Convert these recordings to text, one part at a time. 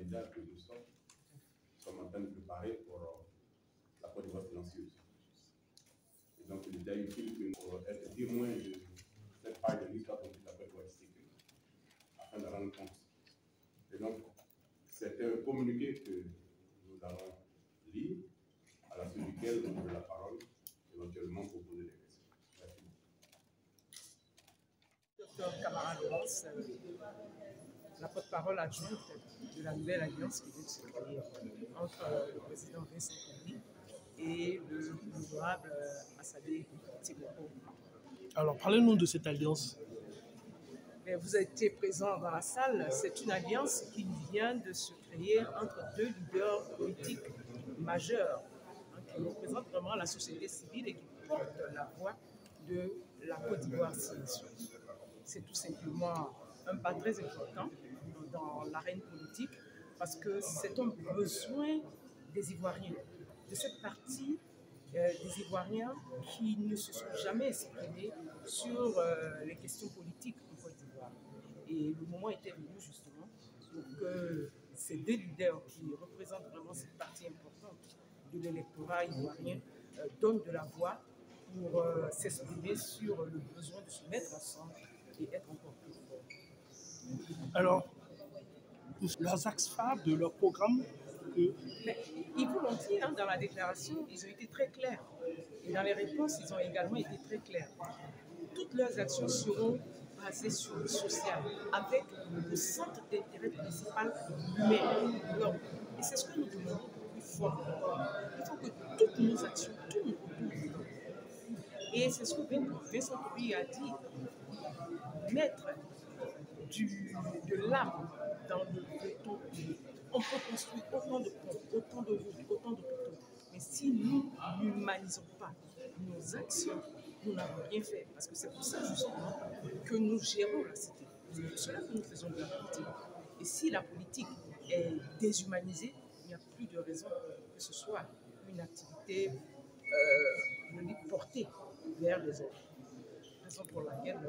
candidats que nous sommes en train de préparer pour la Côte d'Ivoire silencieuse. Et donc, il est déjà utile pour être témoin de cette page de l'histoire politique de la Côte d'Ivoire afin de rendre compte. Et donc, c'est un communiqué que nous allons lire, à la suite duquel nous aurons la parole, éventuellement pour poser des questions. Merci. Docteur Camara Laurence, la porte-parole adjointe de la nouvelle alliance qui vient de se créer entre le président Vincent Kondi et le honorable Assalé Timoko. Alors, parlez-nous de cette alliance. Vous étiez présent dans la salle. C'est une alliance qui vient de se créer entre deux leaders politiques majeurs, qui représentent vraiment la société civile et qui portent la voix de la Côte d'Ivoire silencieuse. C'est tout simplement un pas très important dans l'arène politique parce que c'est un besoin des Ivoiriens, de cette partie des Ivoiriens qui ne se sont jamais exprimés sur les questions politiques en Côte d'Ivoire. Et le moment était venu justement pour que ces deux leaders qui représentent vraiment cette partie importante de l'électorat ivoirien donnent de la voix pour s'exprimer sur le besoin de se mettre ensemble et être encore plus fort. Alors, leurs axes phares de leur programme Mais ils vous l'ont dit dans la déclaration, ils ont été très clairs. Et dans les réponses, ils ont également été très clairs. Toutes leurs actions seront basées sur le social, avec le centre d'intérêt principal humain. Et c'est ce que nous demandons plus fort. Il faut que toutes nos actions tournent autour de l'homme. Et c'est ce que Vincent Kondi a dit. Mettre de l'âme dans le béton. On peut construire autant de ponts, autant de routes, autant de poteaux. Mais si nous n'humanisons pas nos actions, nous n'avons rien fait. Parce que c'est pour ça justement que nous gérons la cité. C'est pour cela que nous faisons de la politique. Et si la politique est déshumanisée, il n'y a plus de raison que ce soit une activité portée vers les autres. Raison pour laquelle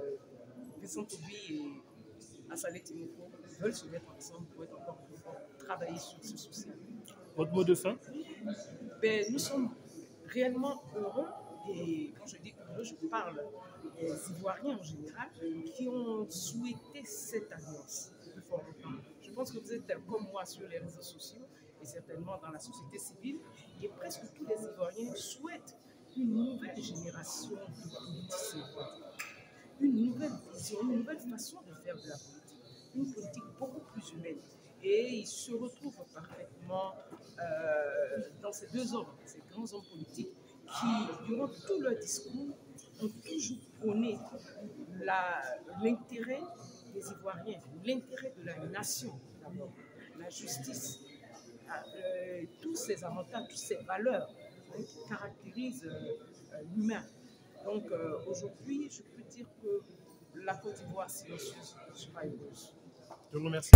Vincent Kondi et Assalé Timoko veulent se mettre ensemble pour être encore plus forts, travailler sur ce souci. Votre mot de fin? Nous sommes réellement heureux, et quand je dis heureux, je parle des Ivoiriens en général, qui ont souhaité cette alliance plus fort. Je pense que vous êtes comme moi sur les réseaux sociaux et certainement dans la société civile, et presque tous les Ivoiriens souhaitent une nouvelle génération de politiciens, une nouvelle vision, une nouvelle façon de faire de la politique, une politique beaucoup plus humaine. Et ils se retrouvent parfaitement dans ces deux hommes, ces grands hommes politiques qui, durant tout leur discours, ont toujours prôné l'intérêt des Ivoiriens, l'intérêt de la nation d'abord, la justice, tous ces avantages, toutes ces valeurs qui caractérisent l'humain. Donc aujourd'hui, je peux dire que la Côte d'Ivoire silencieuse sera heureuse. Je vous remercie.